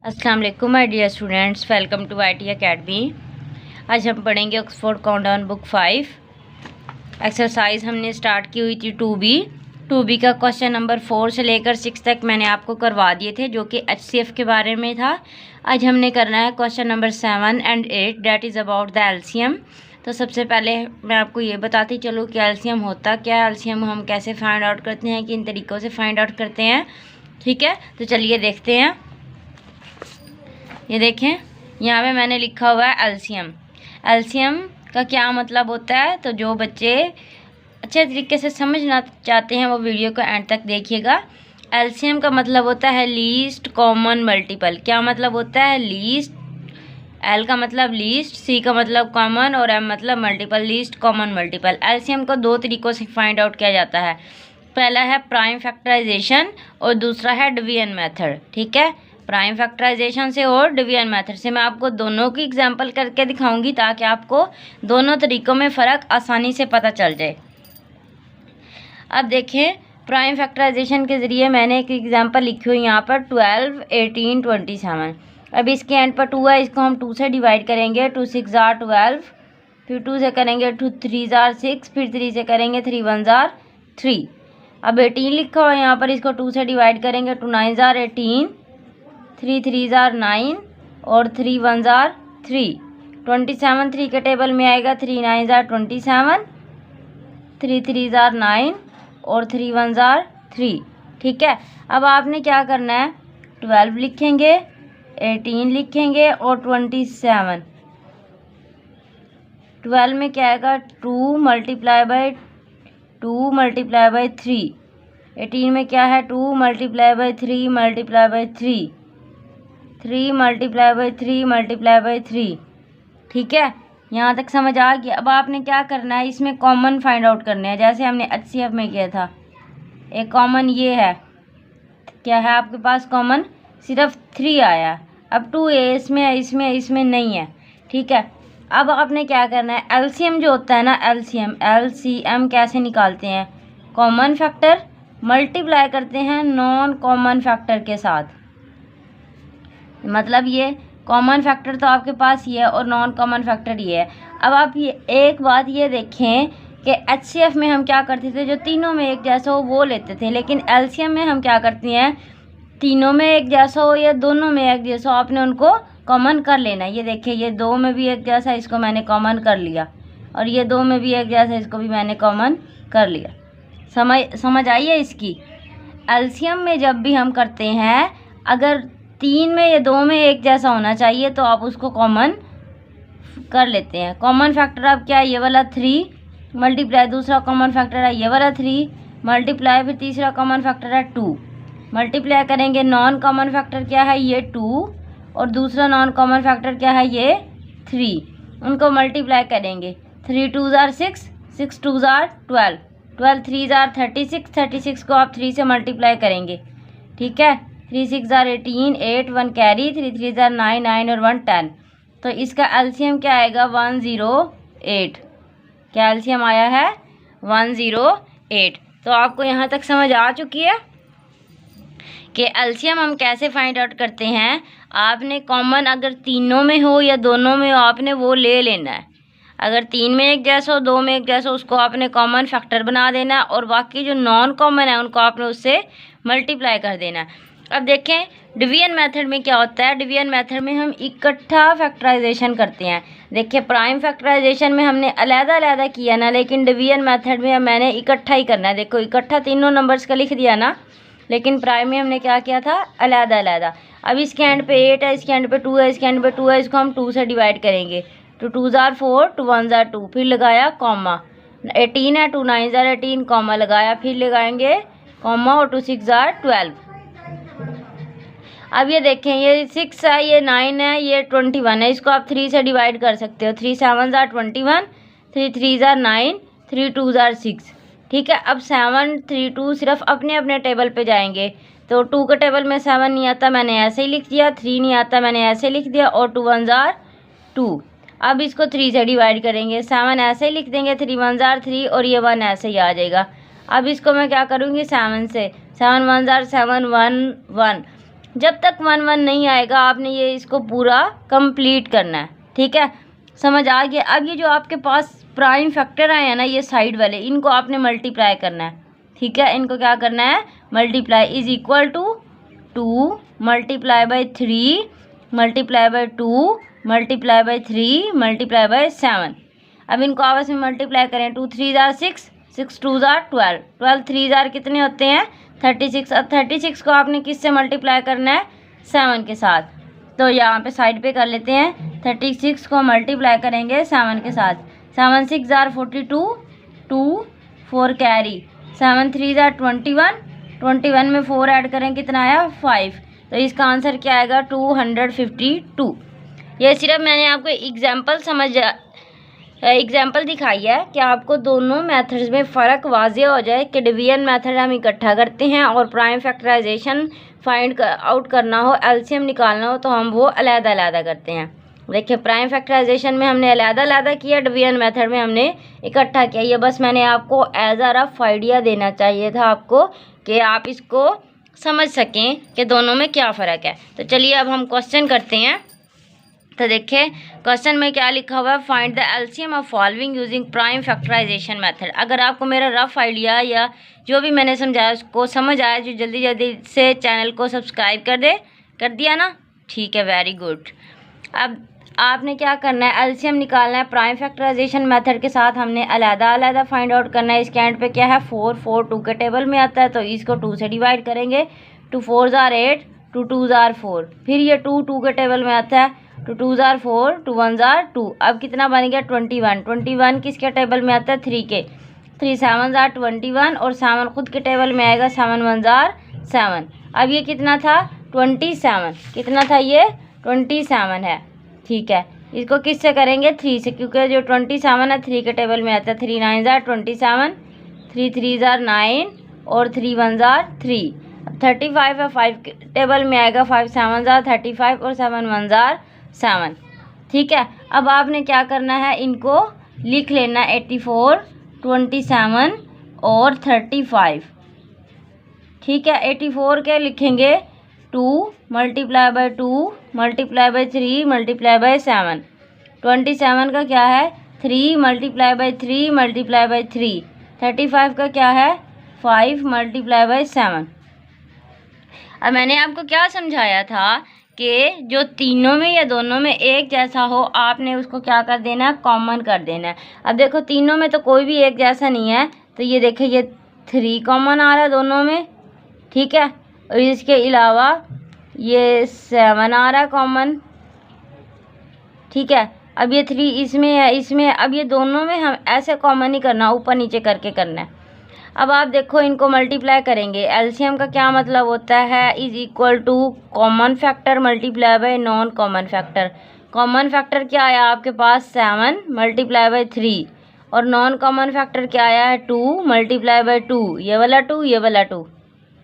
अस्सलाम वालेकुम my dear students, welcome to IT academy. आज हम पढ़ेंगे ऑक्सफोर्ड काउंटडाउन बुक 5। एक्सरसाइज हमने स्टार्ट की हुई थी 2B का क्वेश्चन नंबर 4 से लेकर 6 तक मैंने आपको करवा दिए थे, जो कि HCF के बारे में था। आज हमने करना है question number 7 and 8, that is about the LCM। तो सबसे पहले मैं आपको ये बताती चलूँ कि LCM होता क्या है, LCM हम कैसे फाइंड आउट करते हैं, किन तरीक़ों से फाइंड आउट करते हैं। ठीक है, तो चलिए देखते हैं। ये देखें, यहाँ पे मैंने लिखा हुआ है एलसीएम। एलसीएम का क्या मतलब होता है, तो जो बच्चे अच्छे तरीके से समझना चाहते हैं वो वीडियो को एंड तक देखिएगा। एलसीएम का मतलब होता है लीस्ट कॉमन मल्टीपल। क्या मतलब होता है? लीस्ट, एल का मतलब लीस्ट, सी का मतलब कॉमन और एम मतलब multiple, least common multiple. LCM को दो तरीक़ों से फाइंड आउट किया जाता है। पहला है प्राइम फैक्टराइजेशन और दूसरा है डिवीजन मेथड। ठीक है, प्राइम फैक्टराइजेशन से और डिवीजन मेथड से। मैं आपको दोनों की एग्जांपल करके दिखाऊंगी ताकि आपको दोनों तरीक़ों में फ़र्क आसानी से पता चल जाए। अब देखें, प्राइम फैक्टराइजेशन के ज़रिए मैंने एक एग्जांपल लिखी हुई यहाँ पर 12, 18, 27। अब इसके एंड पर 2 है, इसको हम 2 से डिवाइड करेंगे। 2 6 जार 12, फिर 2 से करेंगे 2 3 जार 6, फिर 3 से करेंगे 3 1 जार 3। अब 18 लिखा हुआ है यहाँ पर, इसको 2 से डिवाइड करेंगे। 2 9 जार 18, 3 3 जार 9 और 3 1 जार 3। 27 3 के टेबल में आएगा। 3 9 जार 27, 3 3 जार 9 और 3 1 जार 3। ठीक है, अब आपने क्या करना है, 12 लिखेंगे, 18 लिखेंगे और 27। 12 में क्या आएगा, 2 मल्टीप्लाई बाई 3। 18 में क्या है, 2 multiply by 3 multiply by 3, 3 multiply by 3 multiply by 3। ठीक है, यहाँ तक समझ आ गया। अब आपने क्या करना है, इसमें कॉमन फाइंड आउट करने हैं, जैसे हमने HCF में किया था। एक कॉमन ये है, क्या है आपके पास कॉमन, सिर्फ 3 आया। अब 2 है, इसमें नहीं है। ठीक है, अब आपने क्या करना है, LCM जो होता है ना, LCM कैसे निकालते हैं, कॉमन फैक्टर मल्टीप्लाई करते हैं नॉन कॉमन फैक्टर के साथ। मतलब ये कॉमन फैक्टर तो आपके पास ये है और नॉन कॉमन फैक्टर ये है। अब आप ये एक बात ये देखें कि HCF में हम क्या करते थे, जो तीनों में एक जैसा हो वो लेते थे, लेकिन LCM में हम क्या करते हैं, तीनों में एक जैसा हो या दोनों में एक जैसा हो, आपने उनको कॉमन कर लेना। ये देखिए, ये 2 में भी एक जैसा, इसको मैंने कॉमन कर लिया, और ये 2 में भी एक जैसा, इसको भी मैंने कॉमन कर लिया। समझ आई है इसकी। LCM में जब भी हम करते हैं, अगर 3 में या 2 में एक जैसा होना चाहिए तो आप उसको कॉमन कर लेते हैं। कॉमन फैक्टर अब क्या है, ये वाला 3 मल्टीप्लाई, दूसरा कॉमन फैक्टर है ये वाला 3 मल्टीप्लाई, फिर तीसरा कॉमन फैक्टर है 2 मल्टीप्लाई करेंगे। नॉन कॉमन फैक्टर क्या है, ये 2, और दूसरा नॉन कॉमन फैक्टर क्या है, ये 3। उनको मल्टीप्लाई करेंगे। 3 2 जार 6, 6 2 जार 12, 12 3 जार 36, 36 को आप 3 से मल्टीप्लाई करेंगे। ठीक है, 3 6 जार 18, 8 1 कैरी, 3 3 जार 9, 9 और 1 10। तो इसका LCM क्या आएगा, 108। क्या LCM आया है, 108। तो आपको यहाँ तक समझ आ चुकी है कि LCM हम कैसे फाइंड आउट करते हैं। आपने कॉमन अगर तीनों में हो या दोनों में हो, आपने वो ले लेना है। अगर 3 में एक जैसा हो, 2 में एक जैसा हो, उसको आपने कॉमन फैक्टर बना देना है, और बाकी जो नॉन कॉमन है उनको आपने उससे मल्टीप्लाई कर देना है। अब देखें, डिवीजन मेथड में क्या होता है, डिवीजन मेथड में हम इकट्ठा फैक्टराइजेशन करते हैं। देखिए, प्राइम फैक्टराइजेशन में हमने अलग-अलग किया ना, लेकिन डिवीजन मेथड में मैंने इकट्ठा ही करना है। देखो, इकट्ठा तीनों नंबर्स का लिख दिया ना, लेकिन प्राइम में हमने क्या किया था, अलग-अलग। अब इसके एंड पे 8 है, इसके एंड पे 2 है, इसके एंड पे 2 है, इसको हम 2 से डिवाइड करेंगे। 2 2 जार 4, 2 1 जार 2, फिर लगाया कॉमा। 18 है, 2 9 जार 18, कॉमा लगाया, फिर लगाएंगे कॉमा, और 2 6 जार 12। अब ये देखें, ये 6 है, ये 9 है, ये 21 है, इसको आप 3 से डिवाइड कर सकते हो। 3 7 जार 21, 3 3 जार 9, 3 2 जार 6। ठीक है, अब 7 3 2 सिर्फ अपने अपने टेबल पे जाएंगे। तो 2 के टेबल में 7 नहीं आता, मैंने ऐसे ही लिख दिया। 3 नहीं आता, मैंने ऐसे लिख दिया, और 2 1 जार 2। अब इसको 3 से डिवाइड करेंगे। 7 ऐसे ही लिख देंगे, 3 1 जार 3, और ये 1 ऐसे ही आ जाएगा। अब इसको मैं क्या करूँगी, 7 से, 7 1 जार 7 1 1। जब तक 1 1 नहीं आएगा आपने ये इसको पूरा कंप्लीट करना है। ठीक है, समझ आ गया। अब ये जो आपके पास प्राइम फैक्टर आए हैं ना, ये साइड वाले, इनको आपने मल्टीप्लाई करना है। ठीक है, इनको क्या करना है, multiply. Is equal to 2 multiply by 3 multiply by 2 multiply by 3 multiply by 7। अब इनको आपस में मल्टीप्लाई करें। 2 3 जार 6, 6 2 जार 12, 12 3 जार कितने होते हैं, 36। अब 36 को आपने किससे मल्टीप्लाई करना है, 7 के साथ। तो यहाँ पे साइड पे कर लेते हैं। 36 को मल्टीप्लाई करेंगे 7 के साथ। 7 6 जार 42, 2 4 कैरी, 7 3 जार 21, 21 में 4 ऐड करें कितना आया, 5। तो इसका आंसर क्या आएगा, 252। ये सिर्फ मैंने आपको एग्जाम्पल दिखाई है कि आपको दोनों मेथड्स में फ़र्क वाज़ेह हो जाए कि डिवीजन मेथड हम इकट्ठा करते हैं और प्राइम फैक्टराइजेशन फाइंड आउट करना हो, एलसीएम निकालना हो, तो हम वो अलग-अलग करते हैं। देखिए, प्राइम फैक्टराइजेशन में हमने अलग-अलग किया, डिवीजन मेथड में हमने इकट्ठा किया। ये बस मैंने आपको एज अ रफ आइडिया देना चाहिए था आपको, कि आप इसको समझ सकें कि दोनों में क्या फ़र्क है। तो चलिए अब हम क्वेश्चन करते हैं। तो देखिए क्वेश्चन में क्या लिखा हुआ है, find the LCM of following using prime factorization method. अगर आपको मेरा रफ आइडिया या जो भी मैंने समझाया उसको समझ आया, जो जल्दी जल्दी से चैनल को सब्सक्राइब कर दिया ना, ठीक है, वेरी गुड। अब आपने क्या करना है, एलसीएम निकालना है प्राइम फैक्टराइजेशन मेथड के साथ। हमने अलग-अलग फाइंड आउट करना है। इसके एंड पे क्या है, 4 4 2 के टेबल में आता है, तो इसको 2 से डिवाइड करेंगे। 2 4 जार 8, 2 2 जार 4, फिर ये 2 2 के टेबल में आता है, 2 2 जार 4, 2 1 जार 2। अब कितना बन गया, 21। 21 किसके टेबल में आता है, 3 के। 3 7 जार 21 और 7 खुद के टेबल में आएगा, 7 1 जार 7। अब ये कितना था, 27। कितना था ये, 27 है। ठीक है, इसको किससे करेंगे, 3 से, क्योंकि जो 27 है 3 के टेबल में आता है। 3 9 जार 27, 3 3 जार 9 और 3 1 जार 3। 35 है, 5 के टेबल में आएगा। 5 7 जार 35 और 7 1 जार 7। ठीक है, अब आपने क्या करना है, इनको लिख लेना, 84 27 और 35। ठीक है, 84 के लिखेंगे 2 multiply by 2 multiply by 3 multiply by 7। 27 का क्या है, 3 मल्टीप्लाई बाई 3 मल्टीप्लाई बाई 3। 35 का क्या है, 5 मल्टीप्लाई बाई 7। अब मैंने आपको क्या समझाया था कि जो तीनों में या दोनों में एक जैसा हो, आपने उसको क्या कर देना है, कॉमन कर देना है। अब देखो तीनों में तो कोई भी एक जैसा नहीं है, तो ये देखिए ये 3 कॉमन आ रहा है दोनों में। ठीक है, और इसके अलावा ये 7 आ रहा है कॉमन। ठीक है, अब ये 3 इसमें है, इसमें। अब ये दोनों में हम ऐसे कॉमन ही करना, ऊपर नीचे करके करना है। अब आप देखो इनको मल्टीप्लाई करेंगे। एलसीएम का क्या मतलब होता है, is equal to common factor multiply by non common factor. Common factor क्या आया आपके पास, 7 मल्टीप्लाई बाय 3, और नॉन कॉमन फैक्टर क्या आया है, 2 मल्टीप्लाई बाय 2। ये वाला 2, ये वाला 2।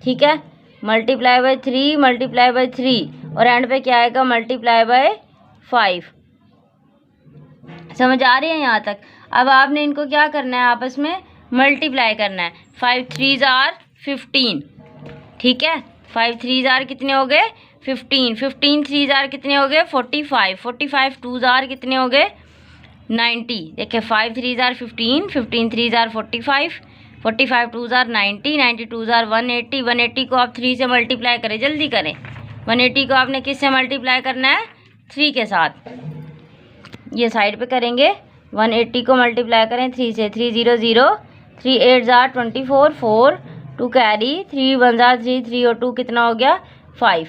ठीक है, मल्टीप्लाई बाय 3 मल्टीप्लाई बाय 3, और एंड पे क्या आएगा, मल्टीप्लाई बाय 5। समझ आ रही है यहाँ तक। अब आपने इनको क्या करना है, आपस में मल्टीप्लाई करना है। 5 3 जार 15। ठीक है, 5 3 जार कितने हो गए, 15। 15 3 जार कितने हो गए, 45। 45 2 जार कितने हो गए, 90। देखिए 5 3 जार 15, 15 3 जार 45, 45 2 जार 90, 90 2 जार 180। 180 को आप 3 से मल्टीप्लाई करें, जल्दी करें। 180 को आपने किस से मल्टीप्लाई करना है, 3 के साथ। ये साइड पे करेंगे। 180 को मल्टीप्लाई करें 3 से, 3 0 0, 3 8 जार 24, 4 2 कैरी, 3 1 जार 3, 3 और 2 कितना हो गया, 5।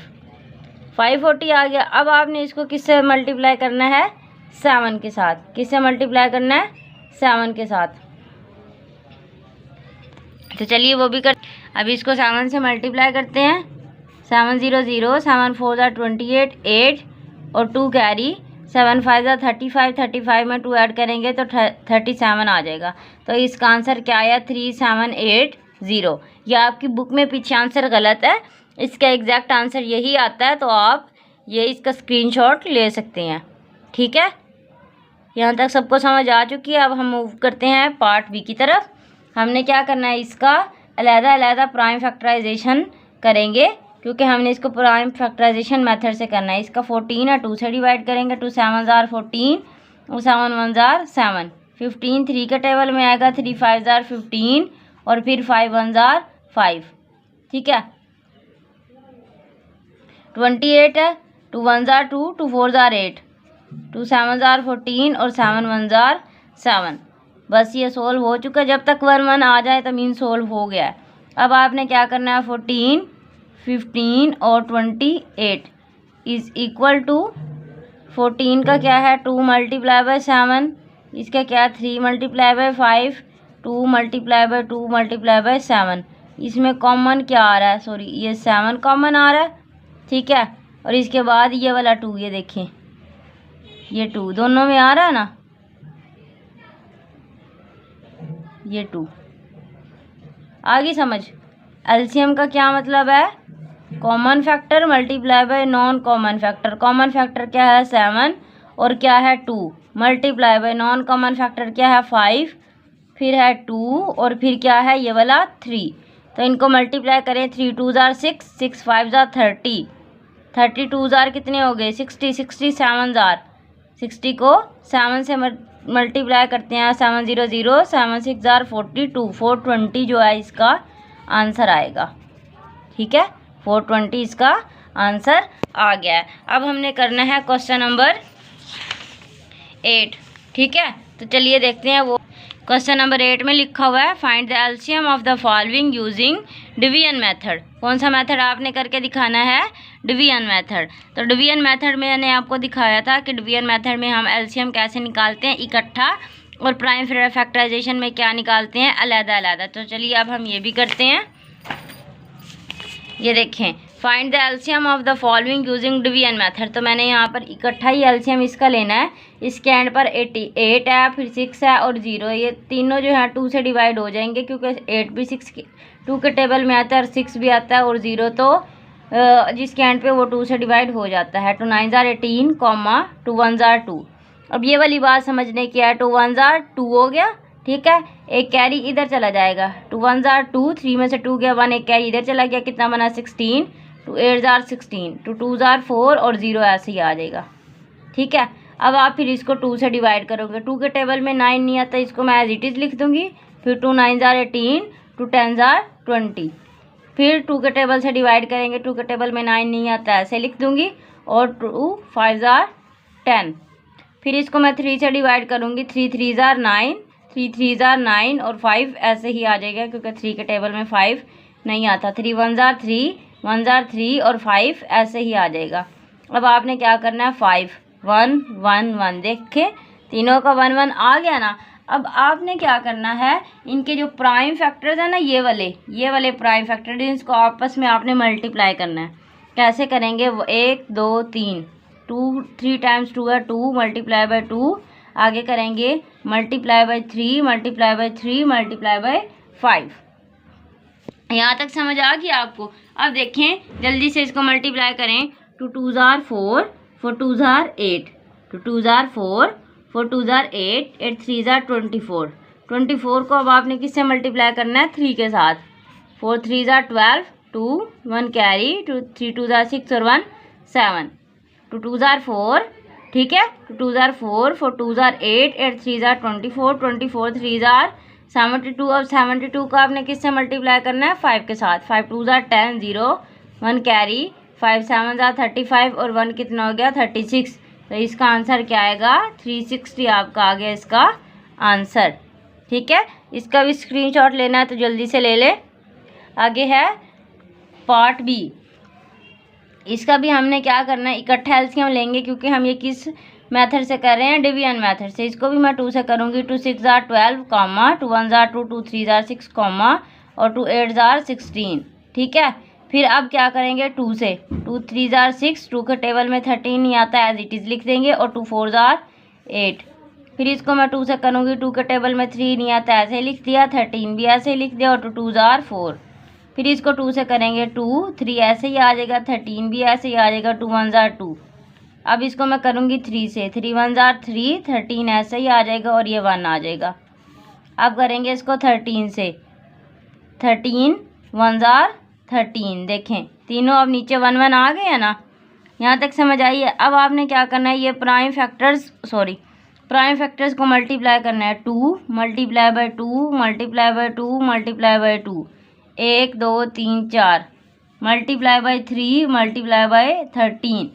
540 आ गया। अब आपने इसको किससे मल्टीप्लाई करना है, 7 के साथ। किससे मल्टीप्लाई करना है, 7 के साथ। तो चलिए वो भी कर। अब इसको 7 से मल्टीप्लाई करते हैं। 7 0 0, 7 4 जार 28, 8 और 2 कैरी, 7 5 जार 35, 35 में 2 ऐड करेंगे तो 37 आ जाएगा। तो इसका आंसर क्या आया, 3780। यह आपकी बुक में पीछे आंसर गलत है, इसका एग्जैक्ट आंसर यही आता है। तो आप ये इसका स्क्रीनशॉट ले सकते हैं। ठीक है, यहाँ तक सबको समझ आ चुकी है। अब हम मूव करते हैं पार्ट बी की तरफ। हमने क्या करना है, इसका अलग-अलग प्राइम फैक्टराइजेशन करेंगे क्योंकि हमने इसको प्राइम फैक्टराइजेशन मेथड से करना है। इसका 14 है, 2 से डिवाइड करेंगे, 2 7 जार 14 और 7 1 जार 7, 15 3 के टेबल में आएगा, 3 5 जार 15 और फिर 5 1 जार 5, ठीक है। 28 है, 2 1 जार 2, 2 4 जार 8, 2 7 जार 14 और 7 1 जार 7। बस ये सोल्व हो चुका है। जब तक 1 1 आ जाए तो मीन सोल्व हो गया है। अब आपने क्या करना है, 14 15 और 28 इज इक्वल टू 14 का क्या है 2 मल्टीप्लाई बाय 7, इसका क्या है 3 multiply by 5, 2 multiply by 2 multiply by 7। इसमें कॉमन क्या आ रहा है, सॉरी ये 7 कॉमन आ रहा है, ठीक है। और इसके बाद ये वाला 2, ये देखें ये 2 दोनों में आ रहा है ना, ये 2 आगे समझ। एलसीएम का क्या मतलब है, common factor multiply by non common factor. Common factor क्या है 7 और क्या है 2, multiply by non common factor क्या है 5, फिर है 2 और फिर क्या है ये वाला 3। तो इनको मल्टीप्लाई करें, 3 2 जार 6, 6 5 जार 30, 32 जार कितने हो गए 60, 60 7 जार 60 को 7 से मल्टीप्लाई करते हैं, 7 0 0, 7 6 जार 42, 420 जो है इसका आंसर आएगा, ठीक है। 420 इसका आंसर आ गया है। अब हमने करना है क्वेश्चन नंबर 8, ठीक है। तो चलिए देखते हैं वो क्वेश्चन नंबर 8 में लिखा हुआ है find the LCM of the following using division method. कौन सा मेथड आपने करके दिखाना है, डिवीजन मेथड। तो डिवीजन मेथड में मैंने आपको दिखाया था कि डिवीजन मेथड में हम एलसीएम कैसे निकालते हैं इकट्ठा, और प्राइम फैक्टराइजेशन में क्या निकालते हैं अलग अलग। तो चलिए अब हम ये भी करते हैं। ये देखें find the LCM of the following using division method. तो मैंने यहाँ पर इकट्ठा ही एलसीएम इसका लेना है। इसके एंड पर 88 है, फिर 6 है और 0, ये तीनों जो है 2 से डिवाइड हो जाएंगे, क्योंकि 8 भी 2 के टेबल में आता है और 6 भी आता है, और 0 तो जिसके एंड पे वो 2 से डिवाइड हो जाता है। 2 9 जार 18, 2 1 जार 2। अब ये वाली बात समझने की है, 2 1 जार 2 हो गया, ठीक है। एक कैरी इधर चला जाएगा, 2 1 जार 2, 3 में से 2 गया 1, एक कैरी इधर चला गया, कितना बना 16, 2 8 जार 16, 2 2 जार 4 और 0 ऐसे ही आ जाएगा, ठीक है। अब आप फिर इसको 2 से डिवाइड करोगे, 2 के टेबल में 9 नहीं आता, इसको मैं एज इट इज़ लिख दूंगी। फिर 2 9 जार 18, 2 10 जार 20, फिर 2 के टेबल से डिवाइड करेंगे, 2 के टेबल में 9 नहीं आता, ऐसे लिख दूंगी। और 2 5 जार 10, फिर इसको मैं 3 से डिवाइड करूंगी, 3 3 जार 9, 3 3 जार 9 और 5 ऐसे ही आ जाएगा, क्योंकि 3 के टेबल में 5 नहीं आता। 3 1 जार 3, 1 जार 3 और 5 ऐसे ही आ जाएगा। अब आपने क्या करना है 5 1 1 1, देखे तीनों का 1 1 आ गया ना। अब आपने क्या करना है, इनके जो प्राइम फैक्टर्स है ना, ये वाले प्राइम फैक्टर, इसको आपस में आपने मल्टीप्लाई करना है। कैसे करेंगे, 1 2 3, 2 3 टाइम्स 2 है 2, मल्टीप्लाई बाय 2, आगे करेंगे multiply by 3, multiply by 3, multiply by 5। यहाँ तक समझ आ गया आपको। अब देखें जल्दी से इसको मल्टीप्लाई करें, 2 2 jar 4, 4 2 jar 8, 2 2 jar 4, 4 2 jar 8, 8 3 jar 24, 24 को अब आपने किससे मल्टीप्लाई करना है 3 के साथ। 4 3 जार 12, 2 1 कैरी, 2 3 2 जार 6 और 1 7, 2 2 जार 4, ठीक है। 2 2 जार 4, 4 2 जार 8, 8 3 जार 24, 24 3 जार 72। अब 72 को आपने किससे मल्टीप्लाई करना है 5 के साथ। 5 2 जार 10, 0 1 कैरी, 5 7 जार 35 और 1 कितना हो गया 36। तो इसका आंसर क्या आएगा 360 आपका आ गया इसका आंसर, ठीक है। इसका भी स्क्रीनशॉट लेना है तो जल्दी से ले ले। आगे है पार्ट बी। इसका भी हमने क्या करना है, इकट्ठा एलसीएम लेंगे, क्योंकि हम ये किस मेथड से कर रहे हैं, डिवीजन मेथड से। इसको भी मैं 2 से करूँगी। 2 6 जार 12, 2 1 जार 2, 2 3 जार 6, और 2 8 जार 16, ठीक है। फिर अब क्या करेंगे 2 से, 2 3 जार 6, 2 के टेबल में 13 नहीं आता, एज इट इज़ लिख देंगे। और 2 4 जार 8, फिर इसको मैं 2 से करूँगी, 2 के टेबल में 3 नहीं आता, ऐसे ही लिख दिया। 13 भी ऐसे ही लिख दिया। और 2 2 जार 4, फिर इसको 2 से करेंगे, 2 3 ऐसे ही आ जाएगा। 13 भी ऐसे ही आ जाएगा। 2 1 जार 2, अब इसको मैं करूँगी 3 से, 3 1 जार 3, 13 ऐसे ही आ जाएगा और ये 1 आ जाएगा। अब करेंगे इसको 13 से, 13 1 जार 13, देखें तीनों अब नीचे 1 1 आ गए हैं ना, यहाँ तक समझ आई है। अब आपने क्या करना है, ये प्राइम फैक्टर्स को मल्टीप्लाई करना है। 2 multiply by 2 multiply by 2 multiply by 2, 1 2 3 4 multiply by 3 multiply by 13,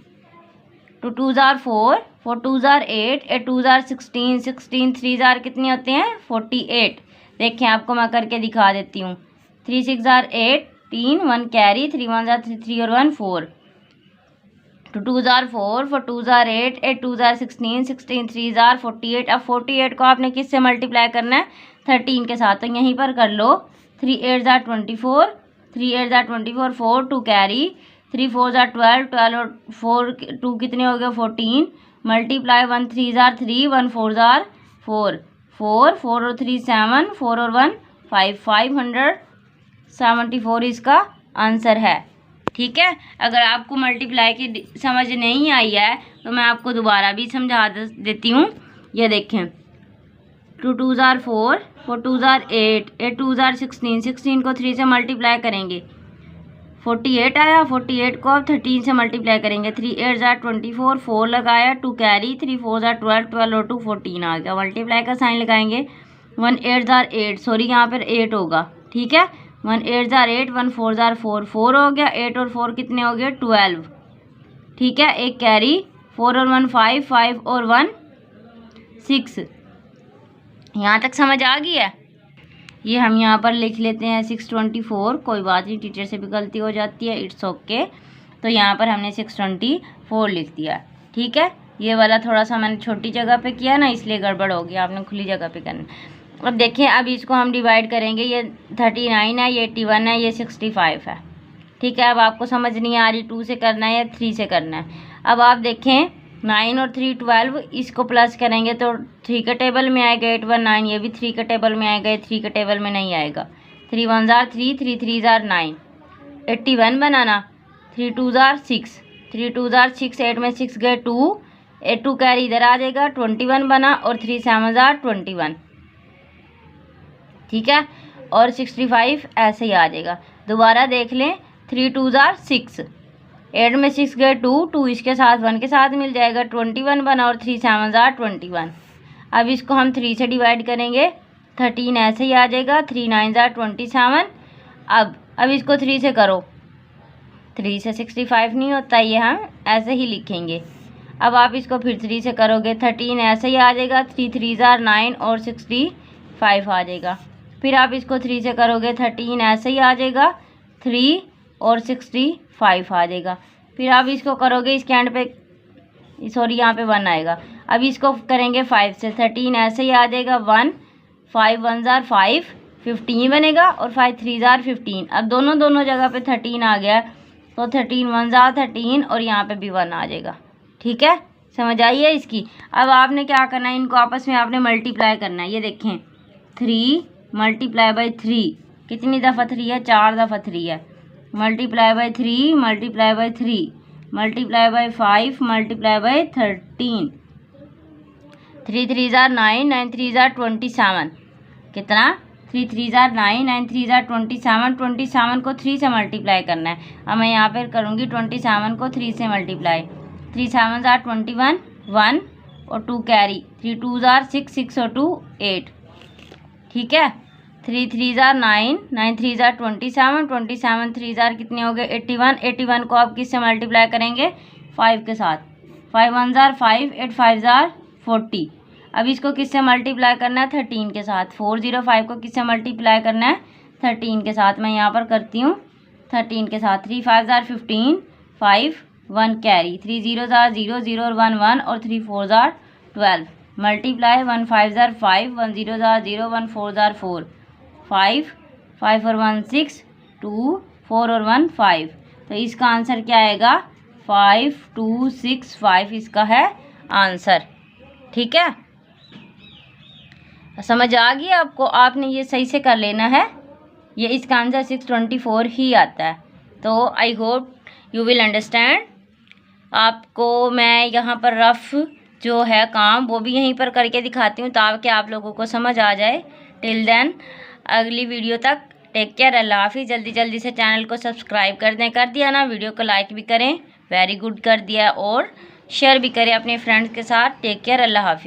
2 2 jar 4, 4 2 jar 8, 8 2 jar 16, 16 3 jar कितने होते हैं 48। देखें आपको मैं करके दिखा देती हूँ। 3 6 जार 8, 3 1 कैरी, 3 1 जार 3 और 1 4, 2 2 जार 4, 4 2 जार 8, 8 2 जार 16, 16 3 जार 48। अब 48 को आपने किससे मल्टीप्लाई करना है, 13 के साथ, तो यहीं पर कर लो। 3 8 जार 24, 3 8 जार 24, 4 2 कैरी, 3 4 जार 12, 12 और 4 2 कितने हो गए 14, मल्टीप्लाई 1 3 जार 3, 1 4 जार 4, 4 4 और 3 7, 4 और 1 5, 574 इसका आंसर है। ठीक है, अगर आपको मल्टीप्लाई की समझ नहीं आई है तो मैं आपको दोबारा भी समझा देती हूँ। ये देखें, 2 2 जार 4, 4 2 जार 8, 8 2 जार 16, 16 को 3 से मल्टीप्लाई करेंगे 48 आया, 48 को अब 13 से मल्टीप्लाई करेंगे। 3 8 जार 24, 4 लगाया, 2 कैरी, 3 4 जार 12, 12 और 2 14 आ गया। मल्टीप्लाई का साइन लगाएंगे। 1 8 जार 8, सॉरी यहाँ पर 8 होगा। ठीक है, 1 8 जार 8, 1 4 जार 4, 4 हो गया। 8 और 4 कितने हो गए 12। ठीक है, एक कैरी, 4 और 1 5, 5 और 1 6। यहाँ तक समझ आ गई है। ये हम यहाँ पर लिख लेते हैं 624, कोई बात नहीं, टीचर से भी गलती हो जाती है, इट्स ओके। तो यहाँ पर हमने 624 लिख दिया। ठीक है, ये वाला थोड़ा सा मैंने छोटी जगह पे किया ना, इसलिए गड़बड़ हो गया, आपने खुली जगह पे करना। अब देखें, अब इसको हम डिवाइड करेंगे। ये 39 है, ये 81 है, ये 65 है। ठीक है, अब आपको समझ नहीं आ रही 2 से करना है या 3 से करना है। अब आप देखें 9 और 3 12, इसको प्लस करेंगे तो 3 के टेबल में आएगा 8 1 9, ये भी 3 के टेबल में आएगा, 3 के टेबल में नहीं आएगा। 3 1 जार 3, 3 3 जार 9, 81 बनाना। 3 2 जार 6, 3 2 जार 6, 8 में 6 गए 2, 8 2 कैरी इधर आ जाएगा, 21 बना, और 3 7 जार 21। ठीक है, और 65 ऐसे ही आ जाएगा। दोबारा देख लें, 3 2 जार 6, 8 में 6 गए 2, 2 इसके साथ 1 के साथ मिल जाएगा, 21 बना, और 3 7 जार 21। अब इसको हम 3 से डिवाइड करेंगे, 13 ऐसे ही आ जाएगा। 3 9 जार 27। अब इसको 3 से करो, 3 से 65 नहीं होता, ये हम ऐसे ही लिखेंगे। अब आप इसको फिर 3 से करोगे, 13 ऐसे ही आ जाएगा। 3 3 जार 9 और 65 आ जाएगा। फिर आप इसको 3 से करोगे, 13 ऐसे ही आ जाएगा, 3 और 65 आ जाएगा। फिर आप इसको करोगे, इसके एंड पे, सॉरी यहाँ पे 1 आएगा। अब इसको करेंगे 5 से, 13 ऐसे ही आ जाएगा, 1 5 1 जार 5, 15 बनेगा, और 5 3 जार 15। अब दोनों जगह पे 13 आ गया, तो 13 1 जार 13, और यहाँ पे भी 1 आ जाएगा। ठीक है, समझ आई है इसकी। अब आपने क्या करना है, इनको आपस में आपने मल्टीप्लाई करना है। ये देखें, 3 मल्टीप्लाई बाई 3, कितनी दफ़ा 3 है, 4 दफ़ा 3 है। Multiply by 3 multiply by 3 multiply by 5 multiply by 13, 3 3 jar 9, 9 3 jar 27। कितना, 3 3 जार 9, 9 3 जार 27। 27 को 3 से मल्टीप्लाई करना है। अब मैं यहाँ पर करूँगी 27 को 3 से मल्टीप्लाई। 3 7 जार 21, 1 और 2 कैरी, 3 2 जार 6, 6 और 2 8। ठीक है, 3 3 जार 9, 9 3 जार 27, 27 3 जार कितने हो गए 81। 81 को आप किससे मल्टीप्लाई करेंगे, 5 के साथ। 5 1 जार 5, 8 5 जार 40। अब इसको किससे मल्टीप्लाई करना है, 13 के साथ। 405 को किससे मल्टीप्लाई करना है, 13 के साथ। मैं यहाँ पर करती हूँ 13 के साथ। 3 5 जार 15, 5 1 कैरी, 3 0 जार 0 0 और 1 1, और 3 4 jar 12। Multiply 1 5 jar 5, 1 0 jar 0, 1 4 jar 4, 5 5 और 1 6, 2 4 और 1 5। तो इसका आंसर क्या आएगा, 5 2 6 5 इसका है आंसर। ठीक है, समझ आ गई आपको। आपने ये सही से कर लेना है, ये इसका आंसर 624 ही आता है। तो I hope you will understand. आपको मैं यहाँ पर रफ जो है काम वो भी यहीं पर करके दिखाती हूँ ताकि आप लोगों को समझ आ जाए। टिल देन, अगली वीडियो तक टेक केयर, अल्लाह हाफिज़। जल्दी जल्दी से चैनल को सब्सक्राइब कर दें, कर दिया ना, वीडियो को लाइक भी करें, वेरी गुड कर दिया, और शेयर भी करें अपने फ्रेंड्स के साथ। टेक केयर, अल्लाह हाफिज़।